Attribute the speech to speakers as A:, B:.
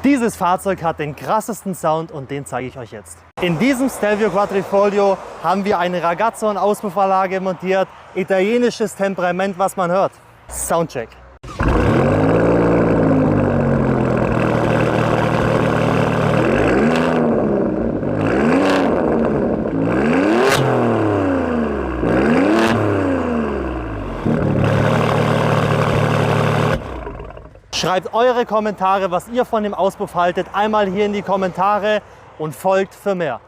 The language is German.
A: Dieses Fahrzeug hat den krassesten Sound und den zeige ich euch jetzt. In diesem Stelvio Quadrifoglio haben wir eine Ragazzo- und Auspuffanlage montiert. Italienisches Temperament, was man hört. Soundcheck. Schreibt eure Kommentare, was ihr von dem Auspuff haltet, einmal hier in die Kommentare und folgt für mehr.